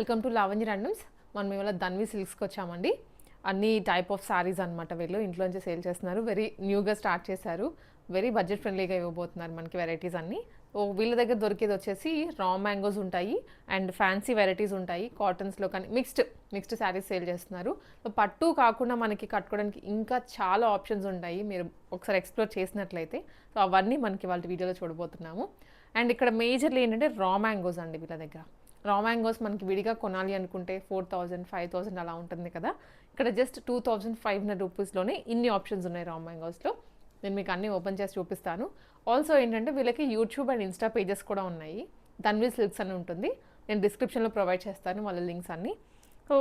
Welcome to Lavanya randoms. మనం ఇవాళ ధన్వి సిల్క్స్కి వచ్చామండి. అన్ని టైప్ ఆఫ్ సారీస్ అనమాట. వీళ్ళు ఇంట్లోంచి సేల్ చేస్తున్నారు. వెరీ న్యూగా స్టార్ట్ చేశారు. వెరీ బడ్జెట్ ఫ్రెండ్లీగా ఇవ్వబోతున్నారు మనకి వెరైటీస్ అన్ని. వీళ్ళ దగ్గర దొరికేది వచ్చేసి రా మ్యాంగోస్ ఉంటాయి అండ్ ఫ్యాన్సీ వెరైటీస్ ఉంటాయి. కాటన్స్లో కానీ మిక్స్డ్ శారీస్ సేల్ చేస్తున్నారు. పట్టు కాకుండా మనకి కట్టుకోవడానికి ఇంకా చాలా ఆప్షన్స్ ఉంటాయి. మీరు ఒకసారి ఎక్స్ప్లోర్ చేసినట్లయితే సో అవన్నీ మనకి వాళ్ళ వీడియోలో చూడబోతున్నాము. అండ్ ఇక్కడ మేజర్లీ ఏంటంటే రా మ్యాంగోస్ అండి. వీళ్ళ దగ్గర రా మ్యాంగోస్ మనకి విడిగా కొనాలి అనుకుంటే 4,000 5,000 అలా ఉంటుంది కదా. ఇక్కడ జస్ట్ 2,500 రూపీస్లోనే ఇన్ని ఆప్షన్స్ ఉన్నాయి రా మ్యాంగోస్లో. నేను మీకు అన్నీ ఓపెన్ చేసి చూపిస్తాను. ఆల్సో ఏంటంటే వీళ్ళకి యూట్యూబ్ అండ్ ఇన్స్టా పేజెస్ కూడా ఉన్నాయి. ధన్వి సిల్క్స్ అని ఉంటుంది. నేను డిస్క్రిప్షన్లో ప్రొవైడ్ చేస్తాను వాళ్ళ లింక్స్ అన్నీ. సో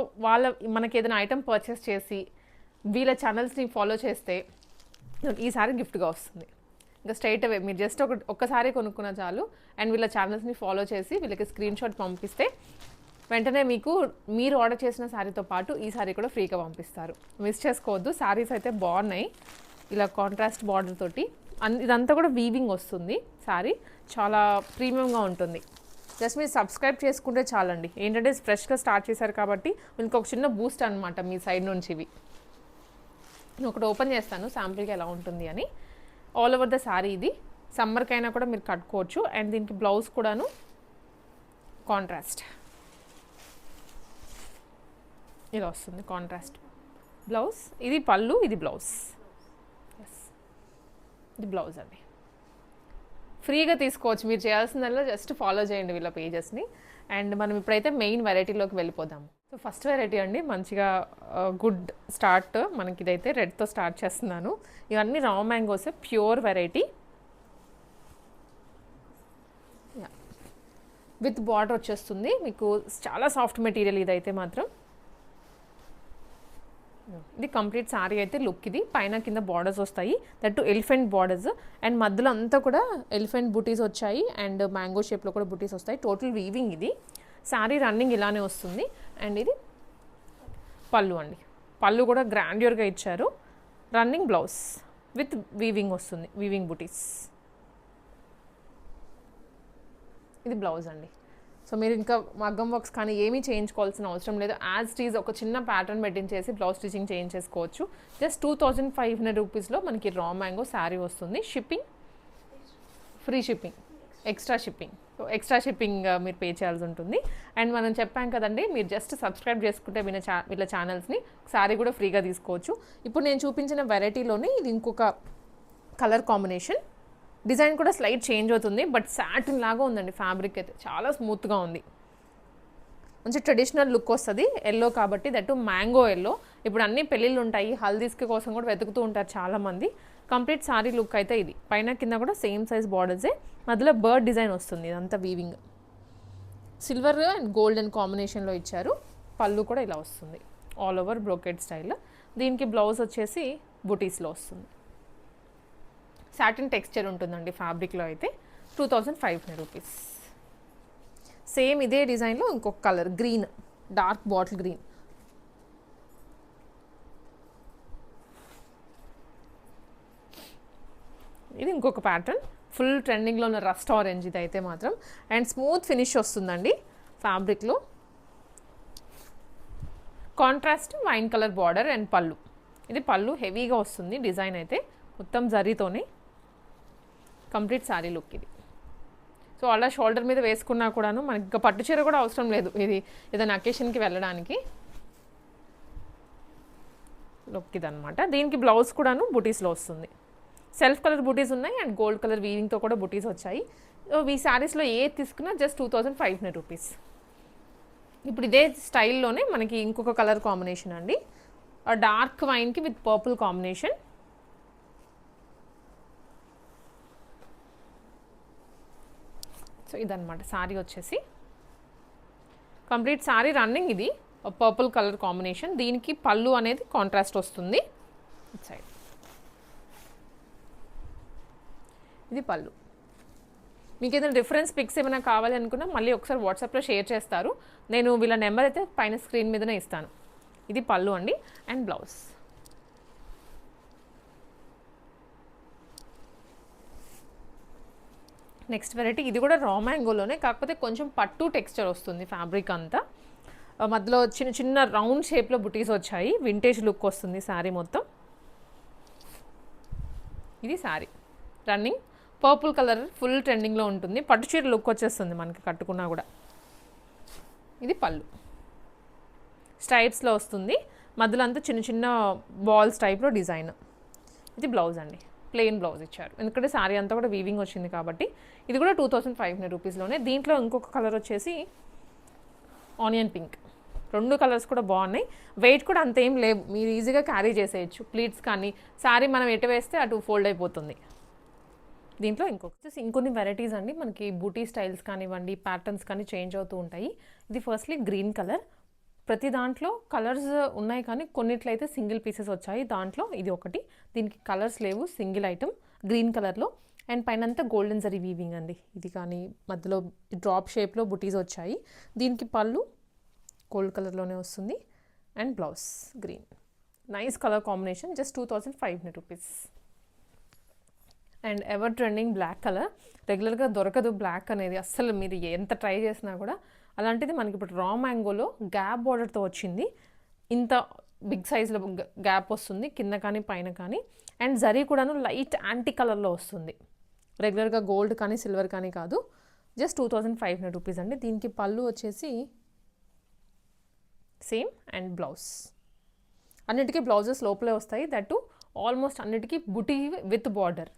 మనకి ఏదైనా ఐటమ్ పర్చేస్ చేసి వీళ్ళ ఛానల్స్ని ఫాలో చేస్తే ఈసారి గిఫ్ట్గా వస్తుంది. ఇంకా స్ట్రైట్ అవే మీరు జస్ట్ ఒక్కసారి కొనుక్కున్న చాలు. అండ్ వీళ్ళ ఛానల్స్ని ఫాలో చేసి వీళ్ళకి స్క్రీన్ షాట్ పంపిస్తే వెంటనే మీరు ఆర్డర్ చేసిన శారీతో పాటు ఈ శారీ కూడా ఫ్రీగా పంపిస్తారు. మిస్ చేసుకోవద్దు. శారీస్ అయితే బాగున్నాయి. ఇలా కాంట్రాస్ట్ బార్డర్ తోటి ఇదంతా కూడా వీవింగ్ వస్తుంది. శారీ చాలా ప్రీమియంగా ఉంటుంది. జస్ట్ మీరు సబ్స్క్రైబ్ చేసుకుంటే చాలండి. ఏంటంటే ఫ్రెష్గా స్టార్ట్ చేశారు కాబట్టి మీకు ఒక చిన్న బూస్ట్ అనమాట మీ సైడ్ నుంచి. ఇవి నేను ఒకటి ఓపెన్ చేస్తాను శాంపుల్కి ఎలా ఉంటుంది అని. ఆల్ ఓవర్ ద శారీ ఇది. సమ్మర్కైనా కూడా మీరు కట్టుకోవచ్చు. అండ్ దీనికి బ్లౌజ్ కూడాను కాంట్రాస్ట్ ఇలా వస్తుంది. Contrast blouse. ఇది పళ్ళు, ఇది బ్లౌజ్. ఎస్, ఇది బ్లౌజ్ అండి. ఫ్రీగా తీసుకోవచ్చు. మీరు చేయాల్సిందల్లా జస్ట్ ఫాలో చేయండి వీళ్ళ పేజెస్ని. అండ్ మనం ఇప్పుడైతే మెయిన్ వెరైటీలోకి వెళ్ళిపోదాము. సో ఫస్ట్ వెరైటీ అండి, మంచిగా గుడ్ స్టార్ట్. మనకి ఇదైతే రెడ్తో స్టార్ట్ చేస్తున్నాను. ఇవన్నీ రా mangoes, pure variety with border వచ్చేస్తుంది. మీకు చాలా సాఫ్ట్ మెటీరియల్ ఇదైతే మాత్రం. ఇది కంప్లీట్ శారీ అయితే లుక్. ఇది పైన కింద బార్డర్స్ వస్తాయి. That to elephant borders. And మధ్యలో అంతా కూడా ఎలిఫెంట్ బుటీస్ వచ్చాయి. అండ్ మ్యాంగో షేప్లో కూడా బుటీస్ వస్తాయి. టోటల్ వీవింగ్ ఇది. శారీ రన్నింగ్ ఇలానే వస్తుంది. అండ్ ఇది పళ్ళు అండి. పళ్ళు కూడా గ్రాండ్యూర్గా ఇచ్చారు. రన్నింగ్ బ్లౌజ్ విత్ వీవింగ్ వస్తుంది. వీవింగ్ బుటీస్. ఇది బ్లౌజ్ అండి. సో మీరు ఇంకా మగ్గం వర్క్స్ కానీ ఏమీ చేయించుకోవాల్సిన అవసరం లేదు. యాజ్ ఇట్ ఈజ్ ఒక చిన్న ప్యాటర్న్ పెట్టించేసి బ్లౌజ్ స్టిచ్చింగ్ చేయించేసుకోవచ్చు. జస్ట్ 2,500 రూపీస్లో మనకి రా మ్యాంగో శారీ వస్తుంది. Shipping free, shipping extra shipping. So extra shipping మీరు పే చేయాల్సి ఉంటుంది. అండ్ మనం చెప్పాం కదండి, మీరు జస్ట్ సబ్స్క్రైబ్ చేసుకుంటే వీళ్ళ ఛానల్స్ని శారీ కూడా ఫ్రీగా తీసుకోవచ్చు. ఇప్పుడు నేను చూపించిన వెరైటీలోనే ఇది ఇంకొక కలర్ కాంబినేషన్. డిజైన్ కూడా స్లైట్ చేంజ్ అవుతుంది. బట్ సాటిన్ లాగా ఉందండి. ఫ్యాబ్రిక్ అయితే చాలా స్మూత్గా ఉంది. మంచి ట్రెడిషనల్ లుక్ వస్తుంది. ఎల్లో కాబట్టి, దట్టు మ్యాంగో ఎల్లో. ఇప్పుడు అన్ని పెళ్ళిళ్ళు ఉంటాయి, హల్దీస్కి కోసం కూడా వెతుకుతూ ఉంటారు చాలామంది. కంప్లీట్ సారీ లుక్ అయితే ఇది. పైన కింద కూడా సేమ్ సైజ్ బార్డర్సే. మధ్యలో బర్డ్ డిజైన్ వస్తుంది. ఇదంతా వీవింగ్. సిల్వర్ అండ్ గోల్డెన్ కాంబినేషన్లో ఇచ్చారు. పళ్ళు కూడా ఇలా వస్తుంది. All over brocade style. దీనికి బ్లౌజ్ వచ్చేసి బుటీస్లో వస్తుంది. సాటిన్ టెక్స్చర్ ఉంటుందండి ఫ్యాబ్రిక్లో అయితే. 2,500 రూపీస్. సేమ్ ఇదే డిజైన్లో ఇంకొక colour green, dark bottle green. ఇది ఇంకొక ప్యాటర్న్. ఫుల్ ట్రెండింగ్లో ఉన్న రస్ట్ ఆరెంజ్ ఇది అయితే మాత్రం. అండ్ స్మూత్ ఫినిష్ వస్తుందండి ఫ్యాబ్రిక్లో. Contrast wine colour border and పళ్ళు. ఇది పళ్ళు హెవీగా వస్తుంది. డిజైన్ అయితే మొత్తం జరీతోనే కంప్లీట్ శారీ లుక్ ఇది. సో అలా షోల్డర్ మీద వేసుకున్నా కూడాను మనకి ఇంకా పట్టు చీర కూడా అవసరం లేదు. ఇది ఏదైనా అకేషన్కి వెళ్ళడానికి లుక్ ఇదనమాట. దీనికి బ్లౌజ్ కూడాను బుటీస్లో వస్తుంది. సెల్ఫ్ కలర్ బుటీస్ ఉన్నాయి అండ్ గోల్డ్ కలర్ వీవింగ్తో కూడా బుటీస్ వచ్చాయి. ఈ శారీస్లో ఏ తీసుకున్నా జస్ట్ 2,500 రూపీస్. ఇప్పుడు ఇదే స్టైల్లోనే మనకి ఇంకొక కలర్ కాంబినేషన్ అండి. డార్క్ వైన్కి విత్ పర్పుల్ కాంబినేషన్. సో ఇదనమాట శారీ వచ్చేసి. కంప్లీట్ శారీ రన్నింగ్ ఇది. Purple colour combination. దీనికి పళ్ళు అనేది కాంట్రాస్ట్ వస్తుంది. సైడ్ ఇది పళ్ళు. మీకు ఏదైనా రిఫరెన్స్ పిక్స్ ఏమైనా కావాలి అనుకున్నా మళ్ళీ ఒకసారి వాట్సాప్లో షేర్ చేస్తారు. నేను వీళ్ళ నెంబర్ అయితే పైన స్క్రీన్ మీదనే ఇస్తాను. ఇది పళ్ళు అండి. And blouse. నెక్స్ట్ వెరైటీ ఇది కూడా రా మ్యాంగోలోనే, కాకపోతే కొంచెం పట్టు టెక్స్చర్ వస్తుంది ఫ్యాబ్రిక్ అంతా. మధ్యలో చిన్న చిన్న రౌండ్ షేప్లో బుటీస్ వచ్చాయి. వింటేజ్ లుక్ వస్తుంది శారీ మొత్తం. ఇది sari running purple colour full ట్రెండింగ్లో ఉంటుంది. పట్టు చీర లుక్ వచ్చేస్తుంది మనకి కట్టుకున్నా కూడా. ఇది పళ్ళు స్ట్రైప్స్లో వస్తుంది. మధ్యలో అంతా చిన్న చిన్న బాల్స్ టైప్లో డిజైన్. ఇది బ్లౌజ్ అండి, ప్లెయిన్ బ్లౌజ్ ఇచ్చారు ఎందుకంటే శారీ అంతా కూడా వీవింగ్ వచ్చింది కాబట్టి. ఇది కూడా 2500 రూపీస్లోనే. దీంట్లో ఇంకొక కలర్ వచ్చేసి ఆనియన్ పింక్. 2 కలర్స్ కూడా బాగున్నాయి. వెయిట్ కూడా అంతేం లేవు, మీరు ఈజీగా క్యారీ చేసేయచ్చు. ప్లీట్స్ కానీ శారీ మనం ఎటు వేస్తే అటు ఫోల్డ్ అయిపోతుంది. దీంట్లో ఇంకొన్ని వెరైటీస్ అండి. మనకి బూటీ స్టైల్స్ కానివ్వండి, ప్యాటర్న్స్ కానీ చేంజ్ అవుతూ ఉంటాయి. ఇది ఫస్ట్లీ గ్రీన్ కలర్. ప్రతి దాంట్లో కలర్స్ ఉన్నాయి కానీ కొన్నిట్లయితే సింగిల్ పీసెస్ వచ్చాయి. దాంట్లో ఇది ఒకటి. దీనికి కలర్స్ లేవు, సింగిల్ ఐటమ్ గ్రీన్ కలర్లో. అండ్ పైన అంతా గోల్డెన్ జరీ వీవింగ్ అండి. ఇది కానీ మధ్యలో డ్రాప్ షేప్లో బుటీస్ వచ్చాయి. దీనికి పళ్ళు గోల్డ్ కలర్లోనే వస్తుంది and blouse green. Nice colour combination. Just 2500 rupees. And ever trending black colour. రెగ్యులర్గా దొరకదు బ్లాక్ అనేది, అస్సలు మీరు ఎంత ట్రై చేసినా కూడా. అలాంటిది మనకి ఇప్పుడు రా మ్యాంగోలో గ్యాప్ బార్డర్తో వచ్చింది. ఇంత బిగ్ సైజ్లో గ్యాప్ వస్తుంది కింద కానీ పైన కానీ. అండ్ జరీ కూడాను లైట్ యాంటీ కలర్లో వస్తుంది. రెగ్యులర్గా గోల్డ్ కానీ సిల్వర్ కానీ కాదు. జస్ట్ 2500 రూపీస్ అండి. దీనికి పళ్ళు వచ్చేసి సేమ్ అండ్ బ్లౌజ్. అన్నిటికీ బ్లౌజెస్ లోపలే వస్తాయి. దట్ ఆల్మోస్ట్ అన్నిటికీ బుటీ విత్ బార్డర్.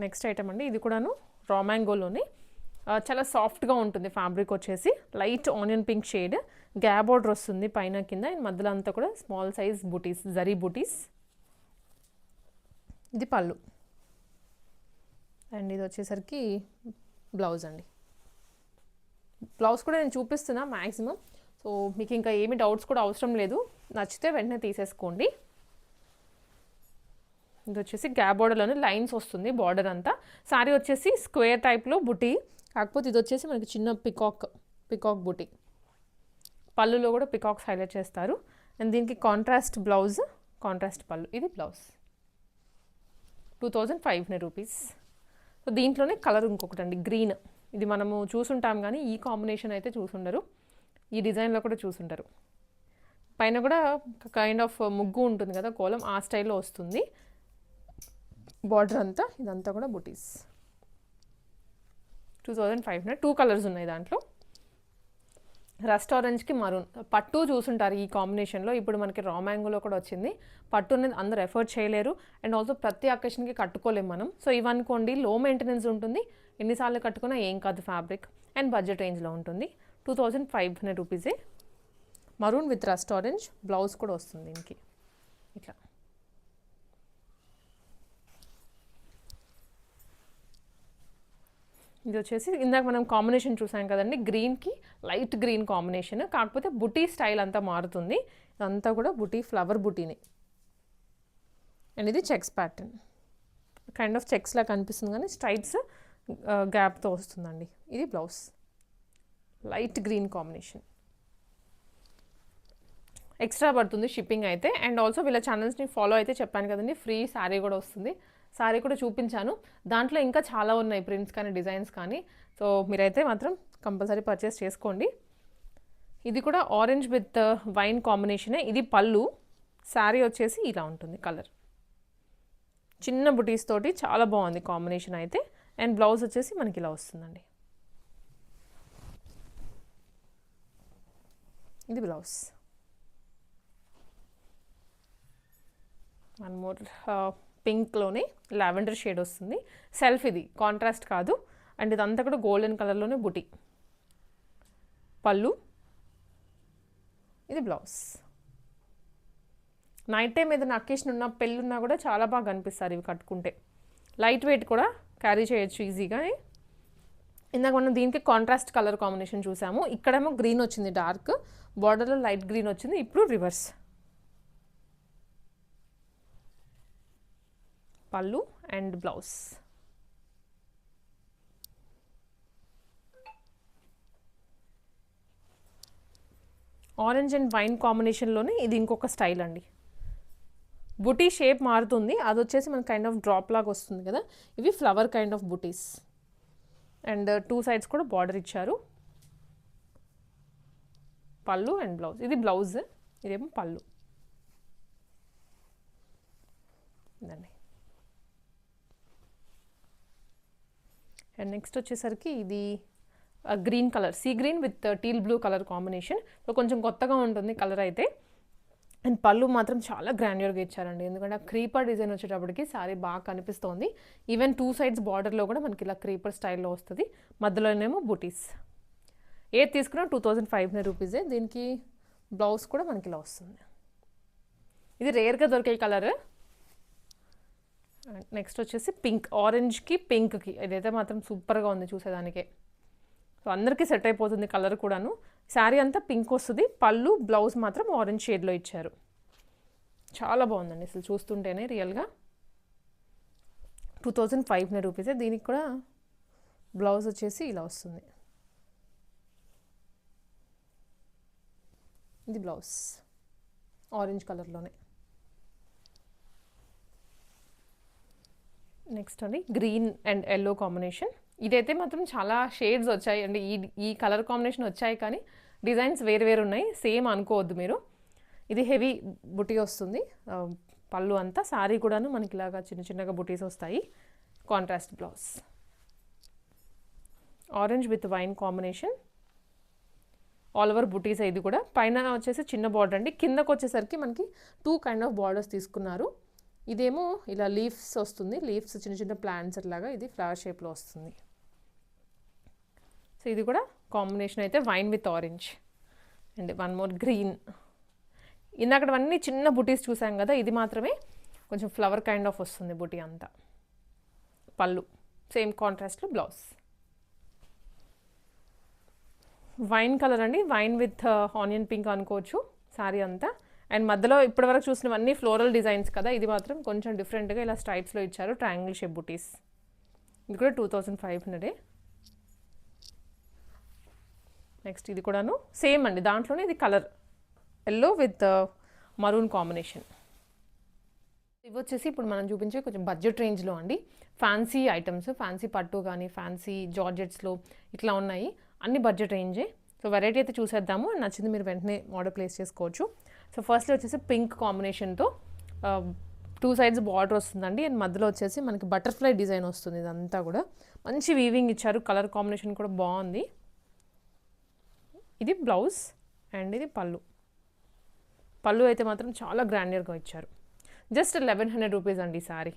నెక్స్ట్ ఐటమ్ అండి. ఇది కూడాను రా మ్యాంగోలోనే చాలా సాఫ్ట్గా ఉంటుంది. ఫ్యాబ్రిక్ వచ్చేసి light onion pink shade. Gap border వస్తుంది పైన కింద. అండ్ మధ్యలో అంతా కూడా స్మాల్ సైజ్ బుటీస్, జరీ బుటీస్. ఇది పళ్ళు అండ్ ఇది వచ్చేసరికి బ్లౌజ్ అండి. బ్లౌజ్ కూడా నేను చూపిస్తున్నా మ్యాక్సిమం. సో మీకు ఇంకా ఏమి డౌట్స్ కూడా అవసరం లేదు. నచ్చితే వెంటనే తీసేసుకోండి. ఇది వచ్చేసి గ్యాప్ బార్డర్లోనే లైన్స్ వస్తుంది బార్డర్ అంతా. శారీ వచ్చేసి స్క్వేర్ టైప్లో బుటీ, కాకపోతే ఇది వచ్చేసి మనకి చిన్న పికాక్ బుటీ. పళ్ళులో కూడా పికాక్స్ హైలైట్ చేస్తారు. అండ్ దీనికి కాంట్రాస్ట్ బ్లౌజ్, కాంట్రాస్ట్ పళ్ళు. ఇది బ్లౌజ్ 2500 రూపీస్. సో దీంట్లోనే కలర్ ఇంకొకటి అండి, గ్రీన్. ఇది మనము చూసుంటాం కానీ ఈ కాంబినేషన్ అయితే చూసుండరు, ఈ డిజైన్లో కూడా చూసుంటారు. పైన కూడా కైండ్ ఆఫ్ ముగ్గు ఉంటుంది కదా, కోలం, ఆ స్టైల్లో వస్తుంది బార్డర్ అంతా. ఇదంతా కూడా బుటీస్. 2500. 2 కలర్స్ ఉన్నాయి దాంట్లో. రస్ట్ ఆరెంజ్కి మరూన్. పట్టు చూసుంటారు ఈ కాంబినేషన్లో. ఇప్పుడు మనకి రా మ్యాంగోలో కూడా వచ్చింది. పట్టు అనేది అందరు ఎఫర్ట్ చేయలేరు. అండ్ ఆల్సో ప్రతి అకేషన్కి కట్టుకోలేము మనం. సో ఇవనుకోండి లో మెయింటెనెన్స్ ఉంటుంది, ఎన్నిసార్లు కట్టుకున్నా ఏం కాదు ఫ్యాబ్రిక్. అండ్ బడ్జెట్ రేంజ్లో ఉంటుంది. 2500 రూపీసే. Maroon with rust orange. Blouse కూడా వస్తుంది దీనికి ఇట్లా. ఇది వచ్చేసి ఇందాక మనం కాంబినేషన్ చూసాం కదండి, గ్రీన్కి లైట్ గ్రీన్ కాంబినేషన్. కాకపోతే బుటీ స్టైల్ అంతా మారుతుంది. ఇదంతా కూడా బుటీ, ఫ్లవర్ బుటీని. అండ్ ఇది చెక్స్ ప్యాటర్న్. కైండ్ ఆఫ్ చెక్స్లా కనిపిస్తుంది కానీ స్ట్రైప్స్ గ్యాప్తో వస్తుందండి. ఇది blouse light green combination. Extra పడుతుంది షిప్పింగ్ అయితే. అండ్ ఆల్సో వీళ్ళ ఛానల్స్ని ఫాలో అయితే చెప్పాను కదండి, ఫ్రీ శారీ కూడా వస్తుంది. శారీ కూడా చూపించాను. దాంట్లో ఇంకా చాలా ఉన్నాయి, ప్రింట్స్ కానీ డిజైన్స్ కానీ. సో మీరైతే మాత్రం కంపల్సరీ పర్చేస్ చేసుకోండి. ఇది కూడా ఆరెంజ్ విత్ వైన్ కాంబినేషనే. ఇది పళ్ళు. శారీ వచ్చేసి ఇలా ఉంటుంది కలర్, చిన్న బుటీస్ తోటి. చాలా బాగుంది కాంబినేషన్ అయితే. అండ్ బ్లౌజ్ వచ్చేసి మనకి ఇలా వస్తుందండి. ఇది బ్లౌజ్. వన్ మోర్ పింక్లోనే లావెండర్ షేడ్ వస్తుంది. సెల్ఫ్, ఇది కాంట్రాస్ట్ కాదు. అండ్ ఇదంతా కూడా గోల్డెన్ కలర్లోనే బుటీ. పళ్ళు, ఇది బ్లౌజ్. నైట్ టైం ఏదైనా అకేషన్ ఉన్నా, పెళ్ళున్నా కూడా చాలా బాగా కనిపిస్తారు ఇవి కట్టుకుంటే. లైట్ వెయిట్ కూడా క్యారీ చేయొచ్చు ఈజీగా. ఇందాక మనం దీనికి కాంట్రాస్ట్ కలర్ కాంబినేషన్ చూసాము. ఇక్కడేమో గ్రీన్ వచ్చింది డార్క్, బార్డర్లో లైట్ గ్రీన్ వచ్చింది. ఇప్పుడు రివర్స్. పళ్ళు and blouse. Orange and wine కాంబినేషన్లోనే ఇది ఇంకొక స్టైల్ అండి. బుటీ షేప్ మారుతుంది. అది వచ్చేసి మనకి కైండ్ ఆఫ్ డ్రాప్ లాగా వస్తుంది కదా, ఇవి flower kind of buttis. And 2 sides కూడా బార్డర్ ఇచ్చారు. పళ్ళు అండ్ బ్లౌజ్, ఇది బ్లౌజ్, ఇదేమో పళ్ళు ఇదండి. అండ్ నెక్స్ట్ వచ్చేసరికి ఇది green colour, sea green with teal blue colour combination. So కొంచెం కొత్తగా ఉంటుంది కలర్ అయితే. అండ్ పళ్ళు మాత్రం చాలా గ్రాండ్యూర్గా ఇచ్చారండి, ఎందుకంటే ఆ క్రీపర్ డిజైన్ వచ్చేటప్పటికి సారీ బాగా కనిపిస్తోంది. ఈవెన్ 2 సైడ్స్ బార్డర్లో కూడా మనకి ఇలా క్రీపర్ స్టైల్లో వస్తుంది, మధ్యలోనేమో బూటీస్. ఏది తీసుకున్నా 2500 రూపీసే. దీనికి బ్లౌజ్ కూడా మనకి ఇలా వస్తుంది. ఇది రేర్గా దొరికే కలర్. నెక్స్ట్ వచ్చేసి పింక్, ఆరెంజ్కి పింక్కి, ఇదైతే మాత్రం సూపర్గా ఉంది చూసేదానికే. సో అందరికీ సెట్ అయిపోతుంది కలర్ కూడాను. శారీ అంతా పింక్ వస్తుంది, పళ్ళు బ్లౌజ్ మాత్రం ఆరెంజ్ షేడ్లో ఇచ్చారు. చాలా బాగుందండి అసలు చూస్తుంటేనే రియల్గా. 2500 రూపీసే. దీనికి కూడా బ్లౌజ్ వచ్చేసి ఇలా వస్తుంది. ఇది బ్లౌజ్ ఆరెంజ్ కలర్లోనే. నెక్స్ట్ అండి గ్రీన్ అండ్ ఎల్లో కాంబినేషన్. ఇదైతే మాత్రం చాలా షేడ్స్ వచ్చాయి అండి, ఈ కలర్ కాంబినేషన్ వచ్చాయి కానీ డిజైన్స్ వేరు వేరు ఉన్నాయి, సేమ్ అనుకోవద్దు మీరు. ఇది హెవీ బుటీ వస్తుంది పళ్ళు అంతా, సారీ కూడాను మనకి ఇలాగా చిన్న చిన్నగా బుటీస్ వస్తాయి. Contrast blouse, orange with wine combination, all over బుటీస్. ఇది కూడా పైన వచ్చేసి చిన్న బార్డర్ అండి, కిందకు వచ్చేసరికి మనకి 2 కైండ్ ఆఫ్ బార్డర్స్ తీసుకున్నారు. ఇదేమో ఇలా లీవ్స్ వస్తుంది, లీవ్స్ చిన్న చిన్న ప్లాంట్స్ అట్లాగా, ఇది ఫ్లవర్ షేప్లో వస్తుంది. సో ఇది కూడా కాంబినేషన్ అయితే wine with orange and one more green. ఇందాకటవన్నీ చిన్న బుటీస్ చూసాం కదా, ఇది మాత్రమే కొంచెం ఫ్లవర్ కైండ్ ఆఫ్ వస్తుంది బుటీ అంతా. పళ్ళు సేమ్ కాంట్రాస్ట్లో బ్లౌజ్. వైన్ కలర్ అండి, వైన్ విత్ ఆనియన్ పింక్ అనుకోవచ్చు శారీ అంతా. అండ్ మధ్యలో ఇప్పటివరకు చూసినవన్నీ ఫ్లోరల్ డిజైన్స్ కదా, ఇది మాత్రం కొంచెం డిఫరెంట్గా ఇలా స్ట్రైప్స్లో ఇచ్చారు, ట్రయాంగిల్ షేప్ బుటీస్. ఇది కూడా 2500. నెక్స్ట్ ఇది కూడాను సేమ్ అండి, దాంట్లోనే ఇది colour yellow with maroon combination. ఇవి వచ్చేసి ఇప్పుడు మనం చూపించే కొంచెం బడ్జెట్ రేంజ్లో అండి, ఫ్యాన్సీ ఐటమ్స్, ఫ్యాన్సీ పట్టు కానీ ఫ్యాన్సీ జార్జెట్స్లో ఇట్లా ఉన్నాయి, అన్ని బడ్జెట్ రేంజే. సో వెరైటీ అయితే చూసేద్దాము, నచ్చింది మీరు వెంటనే ఆర్డర్ ప్లేస్ చేసుకోవచ్చు. సో ఫస్ట్లో వచ్చేసి పింక్ కాంబినేషన్తో 2 సైడ్స్ బార్డర్ వస్తుందండి, అండ్ మధ్యలో వచ్చేసి మనకి బటర్ఫ్లై డిజైన్ వస్తుంది. ఇదంతా కూడా మంచి వీవింగ్ ఇచ్చారు, కలర్ కాంబినేషన్ కూడా బాగుంది. ఇది బ్లౌజ్ అండ్ ఇది పళ్ళు. పళ్ళు అయితే మాత్రం చాలా గ్రాండియర్గా ఇచ్చారు. జస్ట్ 1100 రూపీస్ అండి ఈ సారీ.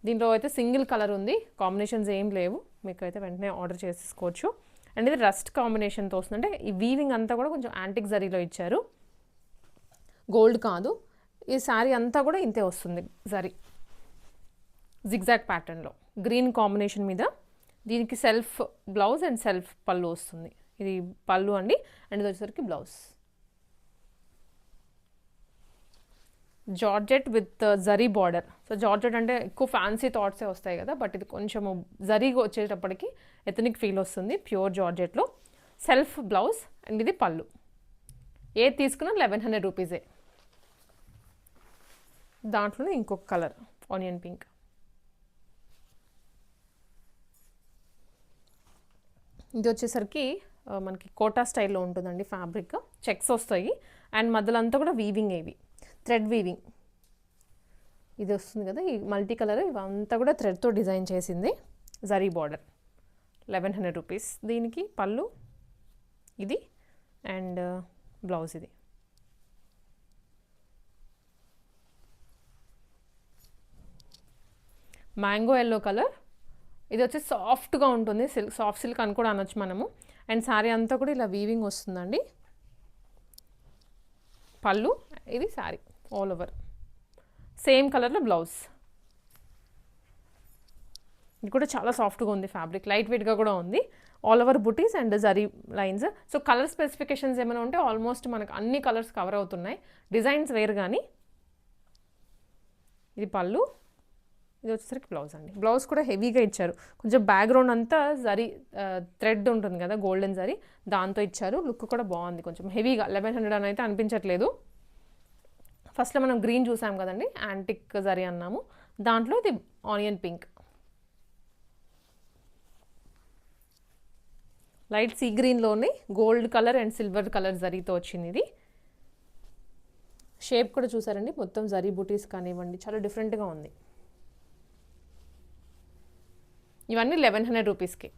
దీంట్లో అయితే సింగిల్ కలర్ ఉంది, కాంబినేషన్స్ ఏం లేవు, మీకు అయితే వెంటనే ఆర్డర్ చేసుకోవచ్చు. అండ్ ఇది రస్ట్ కాంబినేషన్తో వస్తుంది, అంటే ఈ వీవింగ్ అంతా కూడా కొంచెం యాంటిక్ జరీలో ఇచ్చారు, గోల్డ్ కాదు. ఈ శారీ అంతా కూడా ఇంతే వస్తుంది జరీ, జిగ్జాగ్ ప్యాటర్న్లో గ్రీన్ కాంబినేషన్ మీద. దీనికి సెల్ఫ్ బ్లౌజ్ అండ్ సెల్ఫ్ పళ్ళు వస్తుంది. ఇది పళ్ళు అండి, అండ్ ఇది వచ్చేసరికి blouse. Georgette with zari border. So georgette అంటే ఎక్కువ ఫ్యాన్సీ థాట్సే వస్తాయి కదా, బట్ ఇది కొంచెము జరీగా వచ్చేటప్పటికి ఎథనిక్ ఫీల్ వస్తుంది ప్యూర్ జార్జెట్లో. సెల్ఫ్ బ్లౌజ్ అండ్ ఇది పళ్ళు. ఏది తీసుకున్నా 1100 రూపీసే. దాంట్లోనే ఇంకొక కలర్ ఆనియన్ పింక్. ఇది వచ్చేసరికి మనకి కోటా స్టైల్లో ఉంటుందండి ఫ్యాబ్రిక్, చెక్స్ వస్తాయి అండ్ మధ్యలో అంతా కూడా వీవింగ్, ఇవి థ్రెడ్ వీవింగ్ ఇది వస్తుంది కదా, ఈ మల్టీ కలర్ ఇవంతా కూడా థ్రెడ్తో డిజైన్ చేసింది, జరీ బార్డర్. 1100 రూపీస్. దీనికి పళ్ళు ఇది అండ్ బ్లౌజ్. ఇది మ్యాంగో ఎల్లో కలర్. ఇది వచ్చి సాఫ్ట్గా ఉంటుంది, సాఫ్ట్ సిల్క్ అని కూడా అనొచ్చు మనము. అండ్ శారీ అంతా కూడా ఇలా వీవింగ్ వస్తుందండి. పళ్ళు, ఇది శారీ ఆల్ ఓవర్ సేమ్ కలర్లో బ్లౌజ్. ఇది కూడా చాలా సాఫ్ట్గా ఉంది ఫ్యాబ్రిక్, లైట్ వెయిట్గా కూడా ఉంది. All over buttis and zari lines. So colour specifications ఏమైనా ఉంటే ఆల్మోస్ట్ మనకు అన్ని కలర్స్ కవర్ అవుతున్నాయి, డిజైన్స్ వేరు కానీ. ఇది పళ్ళు, ఇది వచ్చేసరికి బ్లౌజ్ అండి. బ్లౌజ్ కూడా హెవీగా ఇచ్చారు, కొంచెం బ్యాక్గ్రౌండ్ అంతా జరీ థ్రెడ్ ఉంటుంది కదా, గోల్డెన్ జరీ, దాంతో ఇచ్చారు. లుక్ కూడా బాగుంది, కొంచెం హెవీగా. 1100 అని అయితే అనిపించట్లేదు. ఫస్ట్లో మనం గ్రీన్ చూసాం కదండి, యాంటిక్ జరీ అన్నాము, దాంట్లో ఇది ఆనియన్ పింక్. లైట్ సీ గ్రీన్లోనే gold colour and silver colour జరీతో వచ్చింది. ఇది షేప్ కూడా చూసారండి, మొత్తం జరీ బూటీస్ కానివ్వండి, చాలా డిఫరెంట్గా ఉంది. ఇవన్నీ 1100 రూపీస్కి.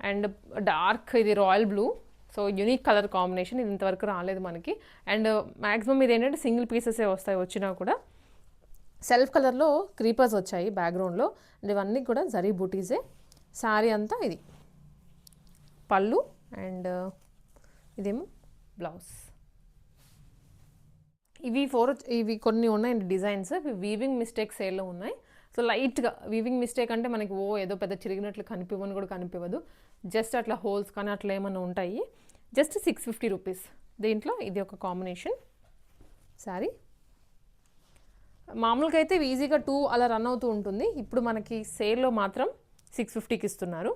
అండ్ డార్క్ ఇది royal blue, so unique colour combination, ఇది ఇంతవరకు రాలేదు మనకి. అండ్ మ్యాక్సిమం ఇది ఏంటంటే సింగిల్ పీసెసే వస్తాయి, వచ్చినా కూడా సెల్ఫ్ కలర్లో క్రీపర్స్ వచ్చాయి బ్యాక్గ్రౌండ్లో. అండ్ ఇవన్నీ కూడా జరీ బూటీసే. శారీ అంతా ఇది పళ్ళు అండ్ ఇదేమో బ్లౌజ్. ఇవి కొన్ని ఉన్నాయండి డిజైన్స్, ఇవి వీవింగ్ మిస్టేక్ సేల్లో ఉన్నాయి. సో లైట్గా వీవింగ్ మిస్టేక్ అంటే మనకి ఏదో పెద్ద చిరిగినట్లు కనిపివ్వని కూడా కనిపించదు, జస్ట్ అట్లా హోల్స్ కానీ అట్లా ఏమైనా ఉంటాయి. Just 650 rupees. దీంట్లో ఇది ఒక కాంబినేషన్ శారీ. మామూలుగా అయితే ఈజీగా 2 అలా రన్ అవుతూ ఉంటుంది, ఇప్పుడు మనకి సేల్లో మాత్రం 650కి ఇస్తున్నారు.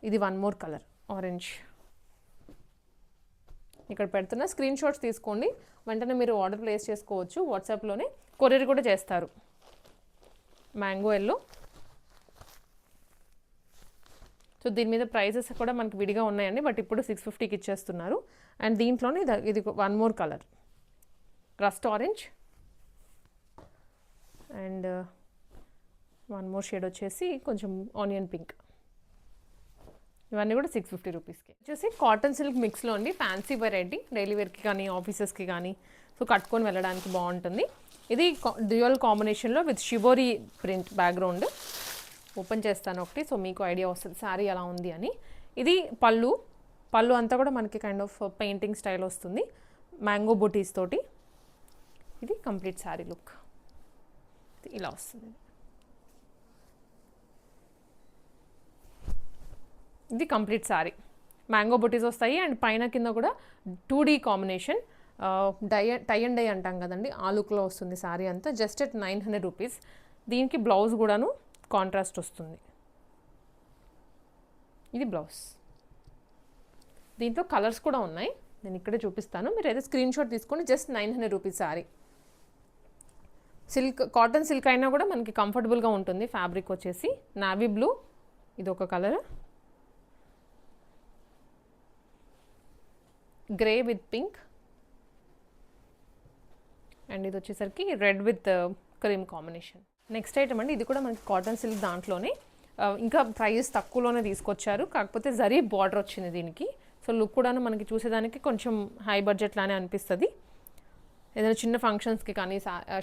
ఇది వన్ మోర్ కలర్ ఆరెంజ్. ఇక్కడ పెడుతున్న స్క్రీన్ షాట్స్ తీసుకోండి, వెంటనే మీరు ఆర్డర్ ప్లేస్ చేసుకోవచ్చు. వాట్సాప్లోనే కొరియర్ కూడా చేస్తారు. Mango yellow. సో దీని మీద ప్రైజెస్ కూడా మనకి విడిగా ఉన్నాయండి, బట్ ఇప్పుడు 650కి ఇచ్చేస్తున్నారు. అండ్ దీంట్లోనే ఇది one more colour rust orange. And one more shade వచ్చేసి కొంచెం ఆనియన్ పింక్. ఇవన్నీ కూడా 650 రూపీస్కి. వచ్చేసి కాటన్ సిల్క్ మిక్స్లో అండి, ఫ్యాన్సీ వెరైటీ, డైలీ వేర్కి కానీ ఆఫీసెస్కి కానీ సో కట్టుకొని వెళ్ళడానికి బాగుంటుంది. ఇది డ్యూయల్ కాంబినేషన్లో with shibori print background. Open చేస్తాను ఒకటి, సో మీకు ఐడియా వస్తుంది శారీ ఎలా ఉంది అని. ఇది పళ్ళు అంతా కూడా మనకి కైండ్ ఆఫ్ పెయింటింగ్ స్టైల్ వస్తుంది, మ్యాంగో బూటీస్ తోటి. ఇది కంప్లీట్ శారీ లుక్ ఇలా వస్తుంది. ఇది కంప్లీట్ శారీ, మ్యాంగో బూటీస్ వస్తాయి. అండ్ పైన కింద కూడా 2D combination, tie and die అంటాం కదండి, ఆ లుక్లో వస్తుంది శారీ అంతా. Just at 900 rupees. దీనికి బ్లౌజ్ కూడాను కాంట్రాస్ట్ వస్తుంది. ఇది బ్లౌజ్. దీంట్లో కలర్స్ కూడా ఉన్నాయి, నేను ఇక్కడే చూపిస్తాను, మీరు అయితే స్క్రీన్ షాట్ తీసుకొని. Just 900 rupees sari. Silk, cotton silk అయినా కూడా మనకి కంఫర్టబుల్గా ఉంటుంది. ఫ్యాబ్రిక్ వచ్చేసి నావీ బ్లూ, ఇది ఒక colour, grey with pink, and ఇది వచ్చేసరికి red with cream combination. Next item అండి, ఇది కూడా మనకి కాటన్ సిల్క్ దాంట్లోనే, ఇంకా ప్రైస్ తక్కువలోనే తీసుకొచ్చారు, కాకపోతే జరీ బార్డర్ వచ్చింది దీనికి. సో లుక్ కూడా మనకి చూసేదానికి కొంచెం హై బడ్జెట్ లానే అనిపిస్తుంది. ఏదైనా చిన్న ఫంక్షన్స్కి కానీ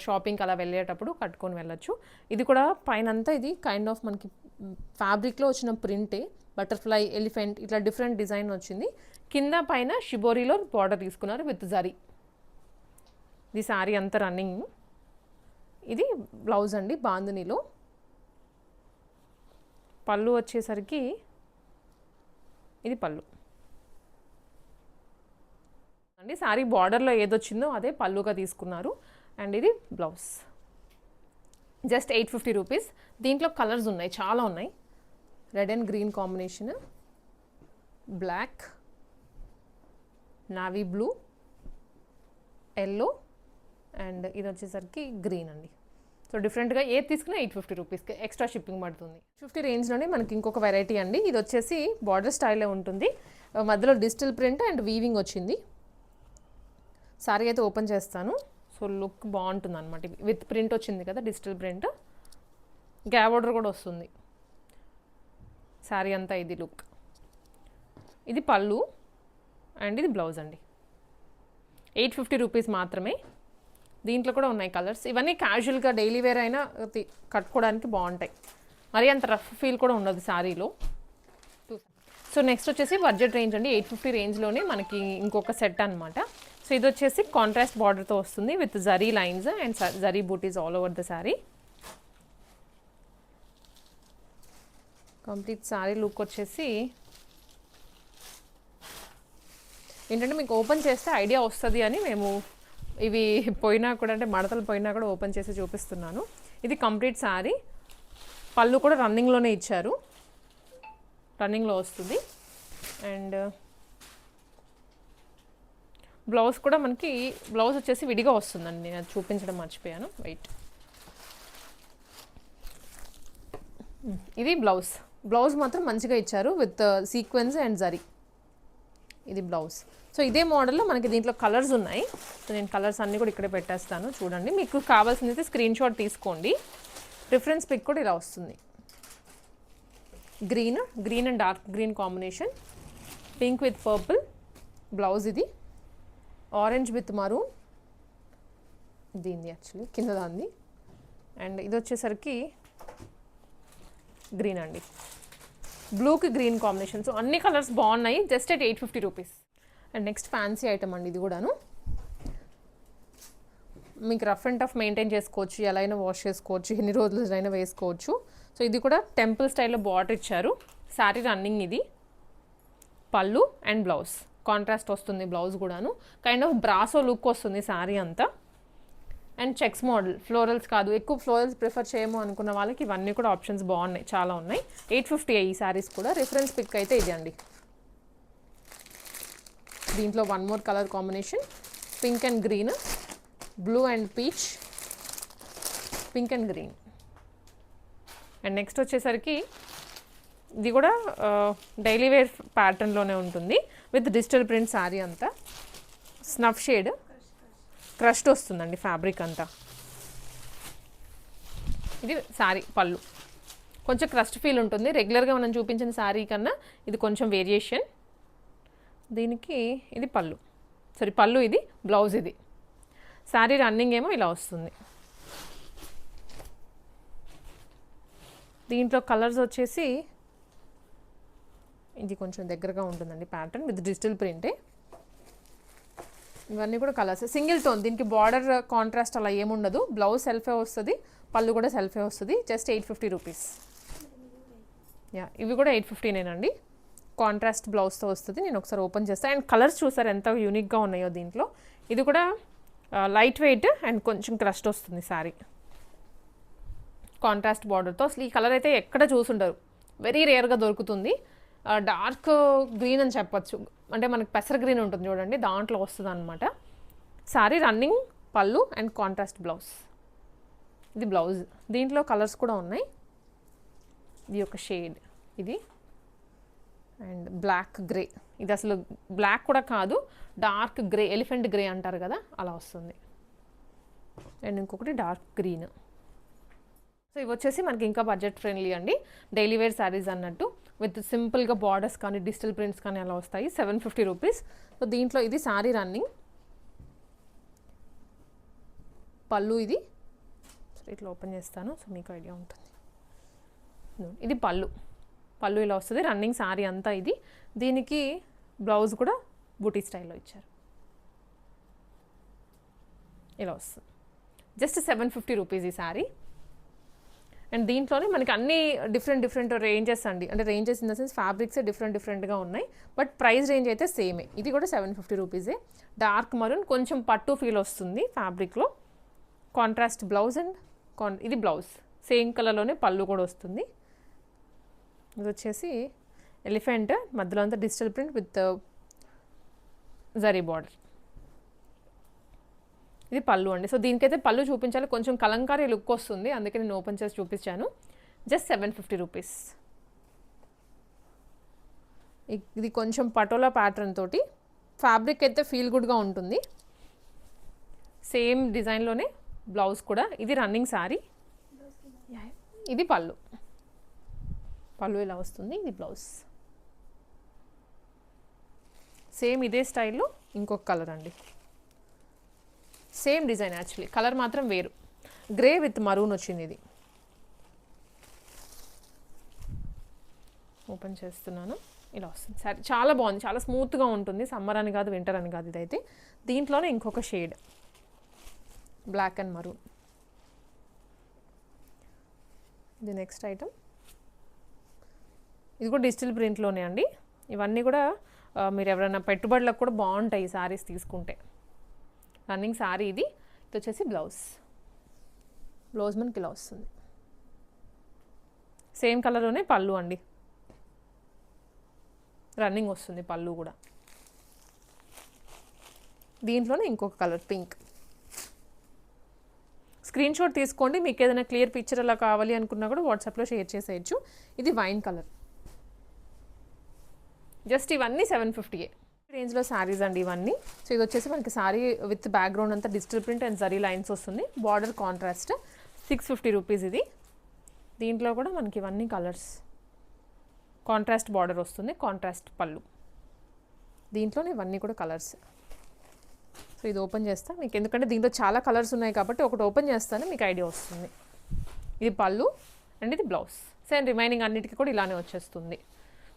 షాపింగ్కి అలా వెళ్ళేటప్పుడు కట్టుకొని వెళ్ళొచ్చు. ఇది కూడా పైన అంతా ఇది కైండ్ ఆఫ్ మనకి ఫ్యాబ్రిక్లో వచ్చిన ప్రింటే, బటర్ఫ్లై, ఎలిఫెంట్ ఇట్లా డిఫరెంట్ డిజైన్ వచ్చింది. కింద పైన షిబోరీలో బార్డర్ తీసుకున్నారు విత్ జరీ. ఇది శారీ అంతా రన్నింగ్. ఇది బ్లౌజ్ అండి, బాందినీలో. పళ్ళు వచ్చేసరికి ఇది పళ్ళు అండి. శారీ బార్డర్లో ఏదొచ్చిందో అదే పళ్ళుగా తీసుకున్నారు. అండ్ ఇది బ్లౌజ్. Just 850 rupees. దీంట్లో కలర్స్ ఉన్నాయి, చాలా ఉన్నాయి. Red and green combination, black, navy blue, yellow, and ఇది వచ్చేసరికి గ్రీన్ అండి. సో డిఫరెంట్గా ఏది తీసుకున్నా 850 రూపీస్కి, ఎక్స్ట్రా షిప్పింగ్ పడుతుంది. 50 రేంజ్లోనే మనకి ఇంకొక వెరైటీ అండి. ఇది వచ్చేసి బార్డర్ స్టైల్లో ఉంటుంది, మధ్యలో డిజిటల్ ప్రింట్ అండ్ వీవింగ్ వచ్చింది. సారీ అయితే ఓపెన్ చేస్తాను. సో లుక్ బాగుంటుంది అనమాట. విత్ ప్రింట్ వచ్చింది కదా, డిజిటల్ ప్రింట్, గ్యాప్ బార్డర్ కూడా వస్తుంది. శారీ అంతా ఇది లుక్. ఇది పళ్ళు అండ్ ఇది బ్లౌజ్ అండి. 850 రూపీస్ మాత్రమే. దీంట్లో కూడా ఉన్నాయి కలర్స్. ఇవన్నీ క్యాజువల్గా డైలీ వేర్ అయినా కట్టుకోవడానికి బాగుంటాయి, మరి అంత రఫ్ ఫీల్ కూడా ఉండదు శారీలో. సో నెక్స్ట్ వచ్చేసి బడ్జెట్ రేంజ్ అండి, 850 రేంజ్లోనే మనకి ఇంకొక సెట్ అనమాట. సో ఇది వచ్చేసి కాంట్రాస్ట్ బార్డర్తో వస్తుంది with zari lines and zari బూటీస్ all over the sari. Complete sari look వచ్చేసి ఏంటంటే మీకు ఓపెన్ చేస్తే ఐడియా వస్తుంది అని మేము ఇవి పోయినా కూడా, అంటే మడతలు పోయినా కూడా ఓపెన్ చేసి చూపిస్తున్నాను. ఇది కంప్లీట్ శారీ. పళ్ళు కూడా రన్నింగ్లోనే ఇచ్చారు, రన్నింగ్లో వస్తుంది. అండ్ బ్లౌజ్ కూడా మనకి, బ్లౌజ్ వచ్చేసి విడిగా వస్తుందండి, నేను అది చూపించడం మర్చిపోయాను. వెయిట్. ఇది బ్లౌజ్. బ్లౌజ్ మాత్రం మంచిగా ఇచ్చారు విత్ సీక్వెన్స్ అండ్ జరీ. ఇది బ్లౌజ్. సో ఇదే మోడల్లో మనకి దీంట్లో కలర్స్ ఉన్నాయి. సో నేను కలర్స్ అన్నీ కూడా ఇక్కడే పెట్టేస్తాను చూడండి. మీకు కావాల్సింది స్క్రీన్ షాట్ తీసుకోండి. రిఫరెన్స్ పిక్ కూడా ఇలా వస్తుంది. Green and dark green combination, pink with purple blouse, ఇది ఆరెంజ్ విత్ మరూన్ దీన్ని యాక్చువల్లీ కింద దాన్ని, అండ్ ఇది వచ్చేసరికి గ్రీన్ అండి, బ్లూకి గ్రీన్ కాంబినేషన్. సో అన్ని కలర్స్ బాగున్నాయి, just at 850 rupees. And next fancy item అండి, ఇది కూడాను మీకు రఫ్ అండ్ టఫ్ మెయింటైన్ చేసుకోవచ్చు, ఎలా అయినా వాష్ చేసుకోవచ్చు, ఎన్ని రోజులైనా వేసుకోవచ్చు. సో ఇది కూడా టెంపుల్ స్టైల్లో బార్డర్ ఇచ్చారు. శారీ రన్నింగ్, ఇది పళ్ళు అండ్ బ్లౌజ్ కాంట్రాస్ట్ వస్తుంది. బ్లౌజ్ కూడాను కైండ్ ఆఫ్ బ్రాసో లుక్ వస్తుంది శారీ అంతా. అండ్ చెక్స్ మోడల్, ఫ్లోరల్స్ కాదు, ఎక్కువ ఫ్లోరల్స్ ప్రిఫర్ చేయము అనుకున్న వాళ్ళకి ఇవన్నీ కూడా ఆప్షన్స్ బాగున్నాయి, చాలా ఉన్నాయి. 850 ఈ శారీస్ కూడా. రిఫరెన్స్ పిక్ అయితే ఇది అండి. దీంట్లో one more colour combination, pink and green, blue and peach, pink and green. And next వచ్చేసరికి ఇది కూడా డైలీ వేర్ ప్యాటర్న్లోనే ఉంటుంది విత్ డిజిటల్ ప్రింట్ శారీ అంతా. స్నఫ్ షేడ్ క్రష్డ్ వస్తుందండి ఫ్యాబ్రిక్ అంతా. ఇది శారీ పళ్ళు, కొంచెం క్రస్ట్ ఫీల్ ఉంటుంది. రెగ్యులర్గా మనం చూపించిన శారీ కన్నా ఇది కొంచెం వేరియేషన్. దీనికి ఇది పళ్ళు, పళ్ళు, ఇది బ్లౌజ్. ఇది శారీ రన్నింగ్ ఏమో ఇలా వస్తుంది. దీంట్లో కలర్స్ వచ్చేసి ఇది కొంచెం దగ్గరగా ఉంటుందండి ప్యాటర్న్ విత్ డిజిటల్ ప్రింటే. ఇవన్నీ కూడా కలర్స్ సింగిల్ టోన్, దీనికి బార్డర్ కాంట్రాస్ట్ అలా ఏముండదు. బ్లౌజ్ సెల్ఫే వస్తుంది, పళ్ళు కూడా సెల్ఫే వస్తుంది. Just 850 rupees. ఇవి కూడా 850నేనండి. కాంట్రాస్ట్ బ్లౌజ్తో వస్తుంది. నేను ఒకసారి ఓపెన్ చేస్తాను. అండ్ కలర్స్ చూసారు ఎంత యూనిక్గా ఉన్నాయో దీంట్లో. ఇది కూడా లైట్ వెయిట్ అండ్ కొంచెం క్రస్ట్ వస్తుంది శారీ, కాంట్రాస్ట్ బార్డర్తో. అసలు ఈ కలర్ అయితే ఎక్కడ చూసుంటారు, వెరీ రేర్గా దొరుకుతుంది. డార్క్ గ్రీన్ అని చెప్పచ్చు, అంటే మనకి పెసర గ్రీన్ ఉంటుంది చూడండి, దాంట్లో వస్తుంది అనమాట. శారీ రన్నింగ్, పళ్ళు అండ్ కాంట్రాస్ట్ బ్లౌజ్. ఇది బ్లౌజ్. దీంట్లో కలర్స్ కూడా ఉన్నాయి. ఇది ఒక షేడ్, ఇది అండ్ బ్లాక్ గ్రే. ఇది అసలు బ్లాక్ కూడా కాదు, డార్క్ గ్రే, ఎలిఫెంట్ గ్రే అంటారు కదా, అలా వస్తుంది. అండ్ ఇంకొకటి డార్క్ గ్రీన్. సో ఇవి వచ్చేసి మనకి ఇంకా బడ్జెట్ ఫ్రెండ్లీ అండి, డైలీ వేర్ శారీస్ అన్నట్టు, విత్ సింపుల్గా బార్డర్స్ కానీ డిజిటల్ ప్రింట్స్ కానీ అలా వస్తాయి. 750 రూపీస్. సో దీంట్లో ఇది శారీ రన్నింగ్, పళ్ళు, ఇది ఇట్లా ఓపెన్ చేస్తాను సో మీకు ఐడియా ఉంటుంది. ఇది పళ్ళు, పళ్ళు ఇలా వస్తుంది, రన్నింగ్ శారీ అంతా ఇది. దీనికి బ్లౌజ్ కూడా బూటీ స్టైల్లో ఇచ్చారు, ఇలా వస్తుంది. జస్ట్ 750 రూపీస్ ఈ శారీ. అండ్ దీంట్లోనే మనకి అన్ని డిఫరెంట్ రేంజెస్ అండి, అంటే ranges in the sense fabrics డిఫరెంట్గా ఉన్నాయి, బట్ ప్రైస్ రేంజ్ అయితే సేమే. ఇది కూడా 750 రూపీసే. డార్క్ మరూన్, కొంచెం పట్టు ఫీల్ వస్తుంది ఫ్యాబ్రిక్లో. కాంట్రాస్ట్ బ్లౌజ్ అండ్ ఇది బ్లౌజ్, సేమ్ కలర్లోనే పళ్ళు కూడా వస్తుంది. ఇది వచ్చేసి ఎలిఫెంట్, మధ్యలో అంతా digital print with zari border. ఇది పళ్ళు అండి. సో దీనికైతే పళ్ళు చూపించాలి, కొంచెం కలంకారీ లుక్ వస్తుంది, అందుకే నేను ఓపెన్ చేసి చూపించాను. Just 750 rupees. ఇది కొంచెం పటోలా ప్యాటర్న్ తోటి, ఫ్యాబ్రిక్ అయితే ఫీల్ గుడ్గా ఉంటుంది. సేమ్ డిజైన్లోనే బ్లౌజ్ కూడా. ఇది రన్నింగ్ శారీ, ఇది పళ్ళు, పళ్ళు ఇలా వస్తుంది. ఇది బ్లౌజ్. సేమ్ ఇదే స్టైల్లో ఇంకొక కలర్ అండి, సేమ్ డిజైన్ యాక్చువల్లీ, కలర్ మాత్రం వేరు. గ్రే విత్ మరూన్ వచ్చింది. ఇది ఓపెన్ చేస్తున్నాను, ఇలా వస్తుంది సరే. చాలా బాగుంది, చాలా స్మూత్గా ఉంటుంది. సమ్మర్ అని కాదు, వింటర్ అని కాదు. ఇదైతే దీంట్లోనే ఇంకొక షేడ్, బ్లాక్ అండ్ మరూన్. ఇది నెక్స్ట్ ఐటమ్. ఇది కూడా డిజిటల్ ప్రింట్లోనే అండి. ఇవన్నీ కూడా మీరు ఎవరైనా పెట్టుబడులకు కూడా బాగుంటాయి ఈ శారీస్ తీసుకుంటే. రన్నింగ్ శారీ ఇది. ఇది వచ్చేసి బ్లౌజ్, బ్లౌజ్ మనకి ఇలా వస్తుంది. సేమ్ కలర్లోనే పళ్ళు అండి, రన్నింగ్ వస్తుంది పళ్ళు కూడా. దీంట్లోనే ఇంకొక కలర్ పింక్. స్క్రీన్ షాట్ తీసుకోండి, మీకు ఏదైనా క్లియర్ పిక్చర్ అలా కావాలి అనుకున్నా కూడా వాట్సాప్లో షేర్ చేసేయచ్చు. ఇది వైన్ కలర్. జస్ట్ ఇవన్నీ 750. రేంజ్లో శారీస్ అండి ఇవన్నీ. సో ఇది వచ్చేసి మనకి శారీ విత్ బ్యాక్గ్రౌండ్ అంతా digital print and zari lines వస్తుంది. బార్డర్ కాంట్రాస్ట్ 650 రూపీస్ ఇది. దీంట్లో కూడా మనకి ఇవన్నీ కలర్స్, కాంట్రాస్ట్ బార్డర్ వస్తుంది, కాంట్రాస్ట్ పళ్ళు. దీంట్లోనే ఇవన్నీ కూడా కలర్స్. సో ఇది ఓపెన్ చేస్తా మీకు, ఎందుకంటే దీంట్లో చాలా కలర్స్ ఉన్నాయి కాబట్టి ఒకటి ఓపెన్ చేస్తాను మీకు ఐడియా వస్తుంది. ఇది పళ్ళు అండ్ ఇది బ్లౌజ్. సేమ్ రిమైనింగ్ అన్నిటికీ కూడా ఇలానే వచ్చేస్తుంది.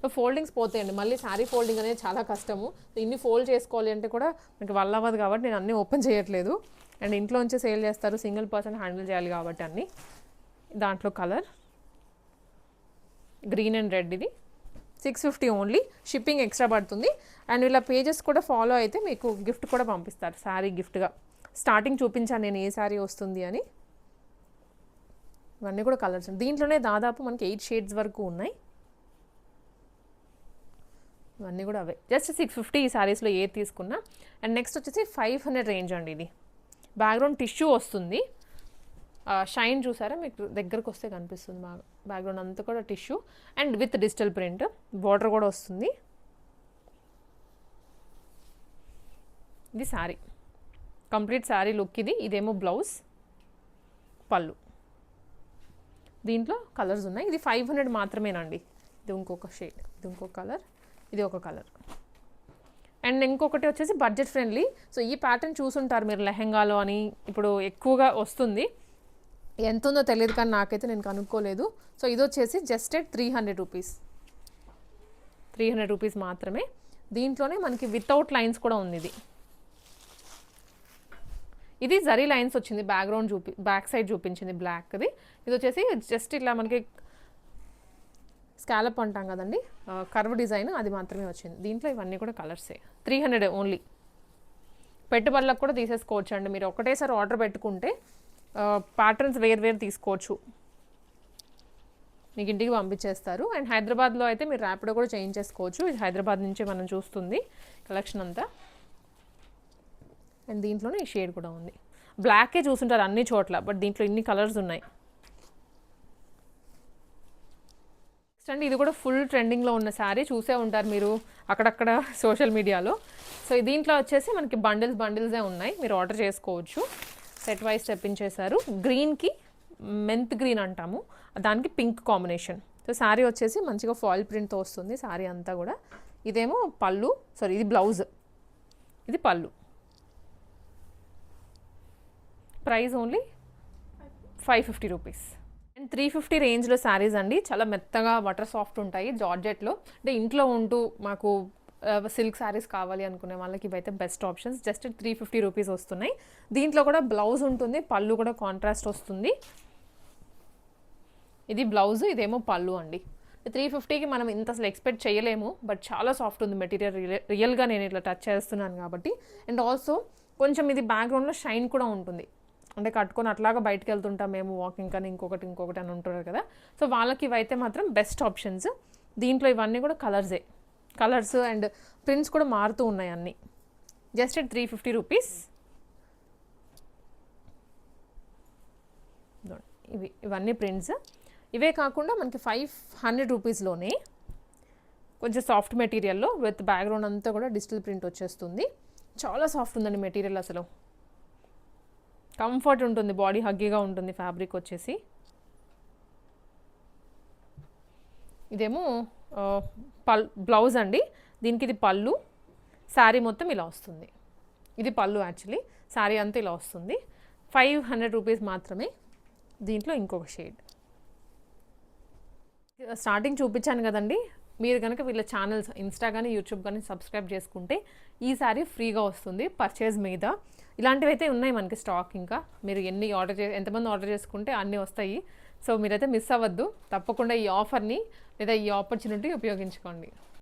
సో ఫోల్డింగ్స్ పోతాయండి, మళ్ళీ శారీ ఫోల్డింగ్ అనేది చాలా కష్టము. ఇన్ని ఫోల్డ్ చేసుకోవాలి అంటే కూడా మీకు వల్ల అవ్వదు కాబట్టి నేను అన్నీ ఓపెన్ చేయట్లేదు. అండ్ ఇంట్లోంచే సేల్ చేస్తారు, సింగిల్ పర్సన్ హ్యాండిల్ చేయాలి కాబట్టి అన్నీ. దాంట్లో కలర్ గ్రీన్ అండ్ రెడ్, ఇది 650 ఓన్లీ. షిప్పింగ్ ఎక్స్ట్రా పడుతుంది. అండ్ ఇలా పేజెస్ కూడా ఫాలో అయితే మీకు గిఫ్ట్ కూడా పంపిస్తారు, శారీ గిఫ్ట్గా. స్టార్టింగ్ చూపించాను నేను ఏ శారీ వస్తుంది అని. ఇవన్నీ కూడా కలర్స్. దీంట్లోనే దాదాపు మనకి 8 షేడ్స్ వరకు ఉన్నాయి. ఇవన్నీ కూడా అవే, జస్ట్ 650 ఈ శారీస్లో ఏది తీసుకున్నా. అండ్ నెక్స్ట్ వచ్చేసి 500 రేంజ్ అండి. ఇది బ్యాక్గ్రౌండ్ టిష్యూ వస్తుంది. షైన్ చూసారా, మీకు దగ్గరకు వస్తే కనిపిస్తుంది బాగా. బ్యాక్గ్రౌండ్ అంతా కూడా tissue and with digital print, border కూడా వస్తుంది. ఇది శారీ, కంప్లీట్ శారీ లుక్ ఇది. ఇదేమో బ్లౌజ్, పళ్ళు. దీంట్లో కలర్స్ ఉన్నాయి. ఇది 500 మాత్రమేనండి. ఇది ఇంకొక షేడ్, ఇది ఇంకొక కలర్, ఇది ఒక కలర్. అండ్ ఇంకొకటి వచ్చేసి బడ్జెట్ ఫ్రెండ్లీ. సో ఈ ప్యాటర్న్ చూసుంటారు మీరు లెహెంగాలో అని, ఇప్పుడు ఎక్కువగా వస్తుంది. ఎంత ఉందో తెలియదు కానీ నాకైతే నేను కనుక్కోలేదు. సో ఇది వచ్చేసి జస్ట్ 300 రూపీస్, 300 రూపీస్ మాత్రమే. దీంట్లోనే మనకి వితౌట్ లైన్స్ కూడా ఉంది. ఇది జరీ లైన్స్ వచ్చింది, బ్యాక్గ్రౌండ్ బ్యాక్ సైడ్ చూపించింది బ్లాక్ది. ఇది వచ్చేసి జస్ట్ ఇట్లా మనకి స్కాలప్ అంటాం కదండి, కర్వ్ డిజైన్, అది మాత్రమే వచ్చింది. దీంట్లో ఇవన్నీ కూడా కలర్సే. 300 ఓన్లీ. పెట్టుబడులకు కూడా తీసేసుకోవచ్చు అండి మీరు. ఒకటేసారి ఆర్డర్ పెట్టుకుంటే ప్యాటర్న్స్ వేరు తీసుకోవచ్చు, మీకు ఇంటికి పంపించేస్తారు. అండ్ హైదరాబాద్లో అయితే మీరు ర్యాపిడో కూడా చేయించేసుకోవచ్చు. ఇది హైదరాబాద్ నుంచి మనం చూస్తుంది కలెక్షన్ అంతా. అండ్ దీంట్లోనే ఈ షేడ్ కూడా ఉంది. బ్లాకే చూసుంటారు అన్ని చోట్ల, బట్ దీంట్లో ఇన్ని కలర్స్ ఉన్నాయి. నెక్స్ట్ అండి, ఇది కూడా ఫుల్ ట్రెండింగ్లో ఉన్న శారీ, చూసే ఉంటారు మీరు అక్కడక్కడ సోషల్ మీడియాలో. సో దీంట్లో వచ్చేసి మనకి బండిల్సే ఉన్నాయి, మీరు ఆర్డర్ చేసుకోవచ్చు. సెట్ వైజ్ తెప్పించేశారు. గ్రీన్కి మెంత్ గ్రీన్ అంటాము, దానికి పింక్ కాంబినేషన్. సో శారీ వచ్చేసి మంచిగా ఫాయిల్ ప్రింట్తో వస్తుంది శారీ అంతా కూడా. ఇదేమో పళ్ళు, సారీ ఇది బ్లౌజ్, ఇది పళ్ళు. Price only 550 rupees. అండ్ 350 రేంజ్లో శారీస్ అండి. చాలా మెత్తగా వాటర్ సాఫ్ట్ ఉంటాయి జార్జెట్లో. అంటే ఇంట్లో ఉంటూ మాకు సిల్క్ శారీస్ కావాలి అనుకునే వాళ్ళకి ఇవైతే బెస్ట్ ఆప్షన్స్. జస్ట్ 350 రూపీస్ వస్తున్నాయి. దీంట్లో కూడా బ్లౌజ్ ఉంటుంది, పళ్ళు కూడా కాంట్రాస్ట్ వస్తుంది. ఇది బ్లౌజ్, ఇదేమో పళ్ళు అండి. 350కి మనం ఇంత అసలు ఎక్స్పెక్ట్ చేయలేము, బట్ చాలా సాఫ్ట్ ఉంది మెటీరియల్. రియల్గా నేను ఇట్లా టచ్ చేస్తున్నాను కాబట్టి. అండ్ ఆల్సో కొంచెం ఇది బ్యాక్గ్రౌండ్లో షైన్ కూడా ఉంటుంది. అంటే కట్టుకొని అట్లాగా బయటకు వెళ్తుంటాం మేము వాకింగ్ కానీ ఇంకొకటి అని ఉంటున్నారు కదా. సో వాళ్ళకి ఇవైతే మాత్రం బెస్ట్ ఆప్షన్స్. దీంట్లో ఇవన్నీ కూడా కలర్స్ అండ్ ప్రింట్స్ కూడా మారుతూ ఉన్నాయి అన్నీ. Just 350 rupees. ఇవన్నీ ప్రింట్స్. ఇవే కాకుండా మనకి 500 రూపీస్లోనే కొంచెం సాఫ్ట్ మెటీరియల్లో విత్ బ్యాక్గ్రౌండ్ అంతా కూడా డిజిటల్ ప్రింట్ వచ్చేస్తుంది. చాలా సాఫ్ట్ ఉందండి మెటీరియల్, అసలు కంఫర్ట్ ఉంటుంది, బాడీ హగ్గీగా ఉంటుంది ఫ్యాబ్రిక్ వచ్చేసి. ఇదేమో బ్లౌజ్ అండి, దీనికి ఇది పళ్ళు. శారీ మొత్తం ఇలా వస్తుంది. ఇది పళ్ళు, యాక్చువల్లీ శారీ అంతా ఇలా వస్తుంది. 500 రూపీస్ మాత్రమే. దీంట్లో ఇంకొక షేడ్. స్టార్టింగ్ చూపించాను కదండి, మీరు కనుక వీళ్ళ ఛానల్స్ ఇన్స్టా కానీ యూట్యూబ్ కానీ సబ్స్క్రైబ్ చేసుకుంటే ఈ శారీ ఫ్రీగా వస్తుంది పర్చేజ్ మీద. ఇలాంటివి అయితే ఉన్నాయి మనకి స్టాక్. ఇంకా మీరు ఎంతమంది ఆర్డర్ చేసుకుంటే అన్నీ వస్తాయి. సో మీరైతే మిస్ అవ్వద్దు, తప్పకుండా ఈ ఆఫర్ని లేదా ఈ ఆపర్చునిటీ ఉపయోగించుకోండి.